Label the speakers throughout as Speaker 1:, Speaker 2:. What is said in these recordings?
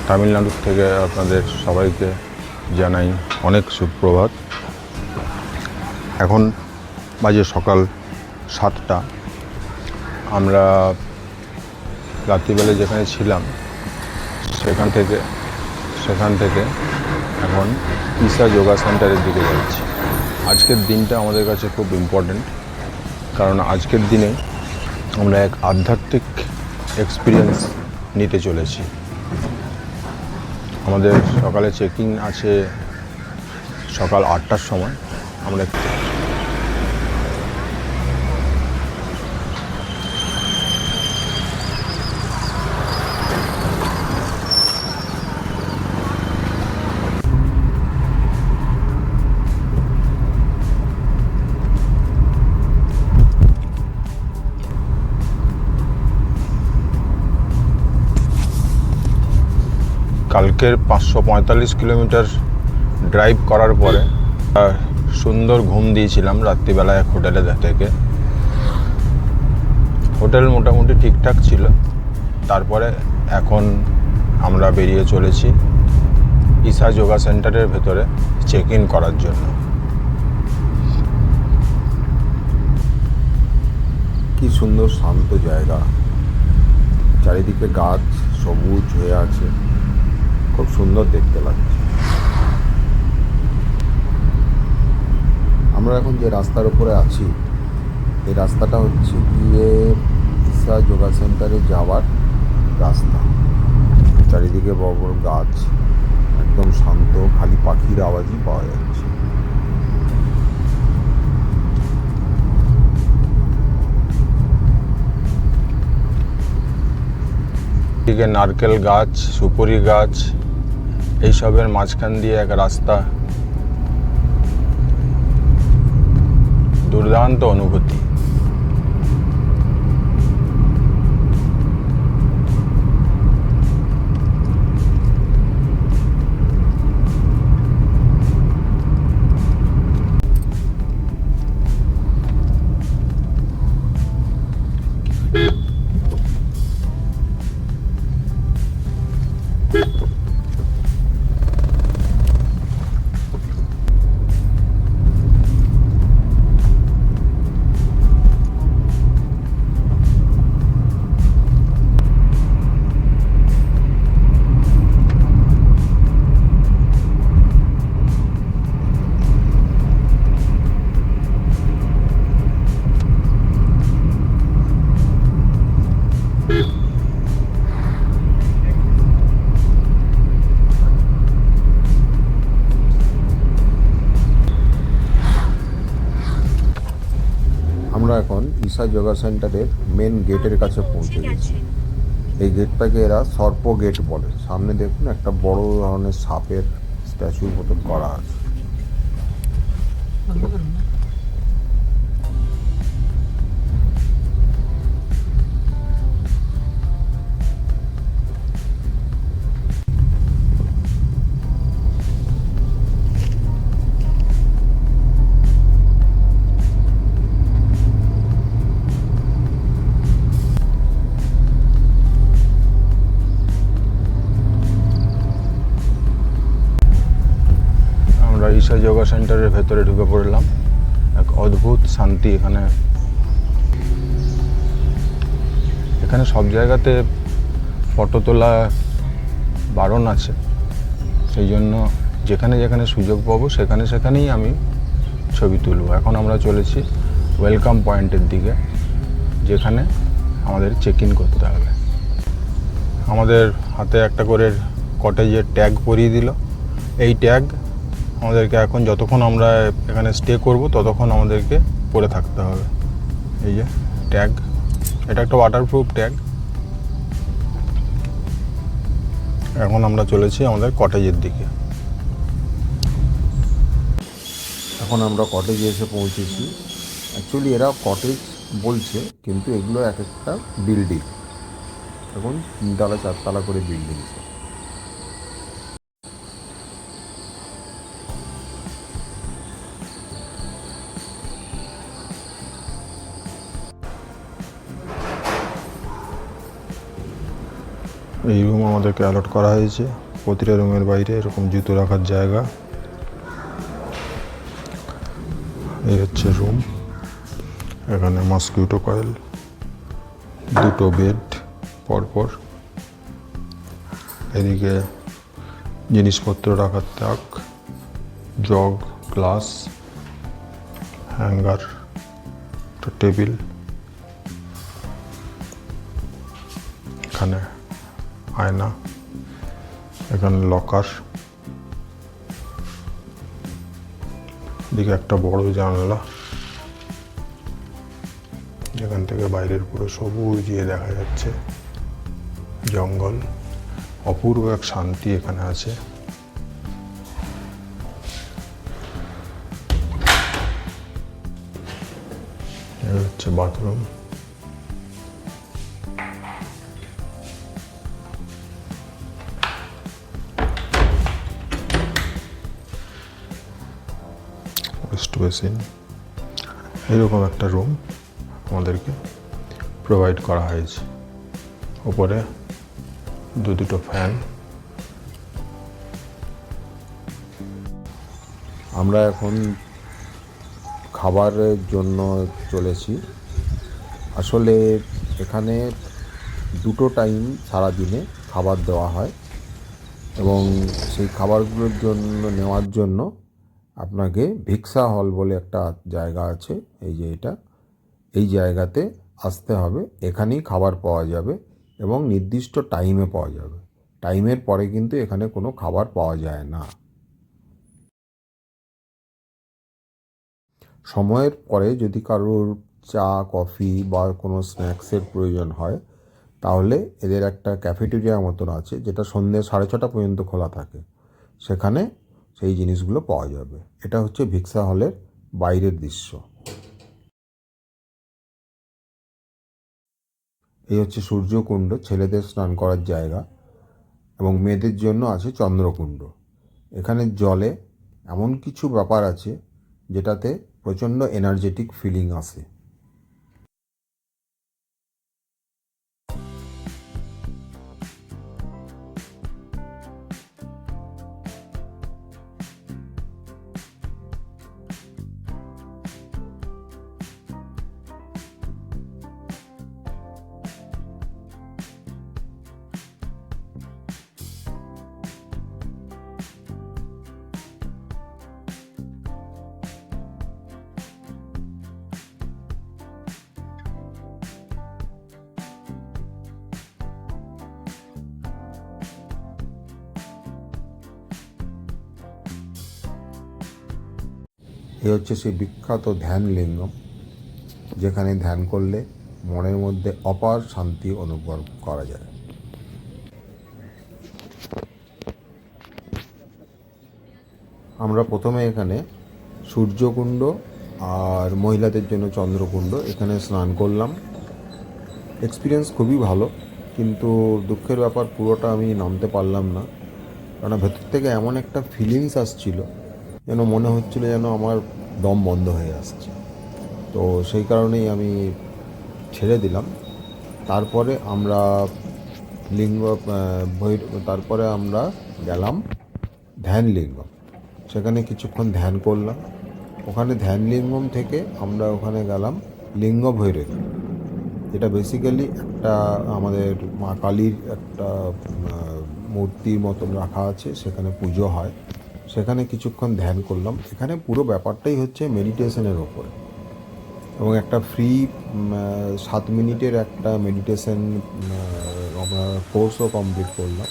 Speaker 1: তামিলনাড়ুর থেকে আপনাদের সবাইকে জানাই অনেক সুপ্রভাত। এখন বাজে সকাল 7টা। আমরা রাত্রিবেলা যেখানে ছিলাম সেখান থেকে এখন ইসা যোগা সেন্টারের দিকে যাচ্ছি। আজকের দিনটা আমাদের কাছে খুব ইম্পর্ট্যান্ট, কারণ আজকের দিনে আমরা এক আধ্যাত্মিক এক্সপিরিয়েন্স নিতে চলেছি। আমাদের সকালে চেকিং আছে সকাল 8টার সময়। আমরা কালকের 545 কিলোমিটার ড্রাইভ করার পরে সুন্দর ঘুম দিয়েছিলাম রাত্রিবেলায় এক হোটেলে থেকে। হোটেল মোটামুটি ঠিকঠাক ছিল। তারপরে এখন আমরা বেরিয়ে চলেছি ইসা যোগা সেন্টারের ভেতরে চেক ইন করার জন্য। কি সুন্দর শান্ত জায়গা, চারিদিকে গাছ সবুজ হয়ে আছে, খুব সুন্দর দেখতে লাগছে। আমরা এখন যে রাস্তার উপরে আছি, এই রাস্তাটা হচ্ছে গিয়ে ইসা যোগা সেন্টারে যাওয়ার রাস্তা। চারিদিকে বড় বড় গাছ, একদম শান্ত, খালি পাখির আওয়াজই পাওয়া যাচ্ছে। এদিকে নারকেল গাছ, সুপারি গাছ, এইসবের মাঝখান দিয়ে এক রাস্তা। দুর্দান্ত অনুভূতি। আমরা এখন ইসা যোগা সেন্টারের মেন গেটের কাছে পৌঁছে গেছি। এই গেটটাকে এরা সর্প গেট বলে। সামনে দেখুন একটা বড় ধরনের সাপের স্ট্যাচুর মতন করা আছে। ইসা যোগা সেন্টারের ভেতরে ঢুকে পড়লাম। এক অদ্ভুত শান্তি এখানে। এখানে সব জায়গাতে ফটো তোলা বারণ আছে, সেই জন্য যেখানে যেখানে সুযোগ পাবো সেখানেই আমি ছবি তুলব। এখন আমরা চলেছি ওয়েলকাম পয়েন্টের দিকে, যেখানে আমাদের চেক ইন করতে হবে। আমাদের হাতে একটা করে কটেজের ট্যাগ পরিয়ে দিল। এই ট্যাগ আমাদেরকে এখন যতক্ষণ আমরা এখানে স্টে করব ততক্ষণ আমাদেরকে পরে থাকতে হবে। এই যে ট্যাগ, এটা একটা ওয়াটারপ্রুফ ট্যাগ। এখন আমরা চলেছি আমাদের কটেজের দিকে। এখন আমরা কটেজে এসে পৌঁছেছি। অ্যাকচুয়ালি এরা কটেজ বলছে, কিন্তু এগুলো এক একটা বিল্ডিং। এখন 3তলা 4তলা করে বিল্ডিং। এই রুম আমাদেরকে অ্যালট করা হয়েছে। প্রতিটা রুমের বাইরে এরকম জুতো রাখার জায়গা। এই হচ্ছে রুম। এখানে মসকিউটো কয়েল, দুটো বেড পরপর। এদিকে জিনিসপত্র রাখার তাক, জগ, গ্লাস, হ্যাঙ্গার, একটা টেবিল। এখানে আয়না, এখানে লকার, এদিকে একটা বড় জানলা, যেখান থেকে বাইরের পুরো সবুজ দেখা যাচ্ছে, জঙ্গল। অপূর্ব এক শান্তি এখানে আছে। এই হচ্ছে বাথরুম। West basin. এরকম একটা রুম আমাদেরকে প্রোভাইড করা হয়েছে। উপরে দুটো ফ্যান।
Speaker 2: আমরা এখন খাবারের জন্য চলেছি। আসলে এখানে 2 টাইম সারাদিনে খাবার দেওয়া হয় এবং সেই খাবারগুলোর জন্য নেওয়ার জন্য আপনাকে ভিক্সা হল বলে একটা জায়গা আছে, এই যে এটা, এই জায়গাতে আসতে হবে। এখানেই খাবার পাওয়া যাবে এবং নির্দিষ্ট টাইমে পাওয়া যাবে। টাইমের পরে কিন্তু এখানে কোনো খাবার পাওয়া যায় না। সময়ের পরে যদি কারোর চা, কফি বা কোনো স্ন্যাক্সের প্রয়োজন হয় তাহলে এদের একটা ক্যাফেটেরিয়া মতন আছে, যেটা সন্ধ্যে 6:30 পর্যন্ত খোলা থাকে। সেখানে সেই জিনিসগুলো পাওয়া যাবে। এটা হচ্ছে ভিক্সা হলের বাইরের দৃশ্য। এই হচ্ছে সূর্যকুণ্ড, ছেলেদের স্নান করার জায়গা, এবং মেয়েদের জন্য আছে চন্দ্রকুণ্ড। এখানে জলে এমন কিছু ব্যাপার আছে যেটাতে প্রচণ্ড এনার্জেটিক ফিলিং আসে। এই হচ্ছে সেই বিখ্যাত ধ্যান লিঙ্গম, যেখানে ধ্যান করলে মনের মধ্যে অপার শান্তি অনুভব করা যায়। আমরা প্রথমে এখানে সূর্যকুণ্ড আর মহিলাদের জন্য চন্দ্রকুণ্ড এখানে স্নান করলাম। এক্সপিরিয়েন্স খুবই ভালো, কিন্তু দুঃখের ব্যাপার পুরোটা আমি নামতে পারলাম না, কারণ ভেতর থেকে এমন একটা ফিলিংস আসছিল যেন মনে হচ্ছিল যেন আমার দম বন্ধ হয়ে আসছে। তো সেই কারণেই আমি ছেড়ে দিলাম। তারপরে আমরা তারপরে আমরা গেলাম ধ্যান লিঙ্গম। সেখানে কিছুক্ষণ ধ্যান করলাম। ওখানে ধ্যান লিঙ্গম থেকে আমরা ওখানে গেলাম লিঙ্গ ভৈরবী, যেটা বেসিক্যালি একটা আমাদের মা কালীর একটা মূর্তির মতন রাখা আছে, সেখানে পুজো হয়। সেখানে কিছুক্ষণ ধ্যান করলাম। এখানে পুরো ব্যাপারটাই হচ্ছে মেডিটেশনের ওপরে, এবং একটা ফ্রি 7 মিনিটের একটা মেডিটেশন আমরা কোর্সও কমপ্লিট করলাম।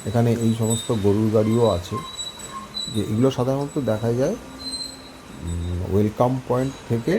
Speaker 2: এখানে এই সমস্ত গরুর গাড়িও আছে, যে এগুলো সাধারণত দেখা যায় ওয়েলকাম পয়েন্ট থেকে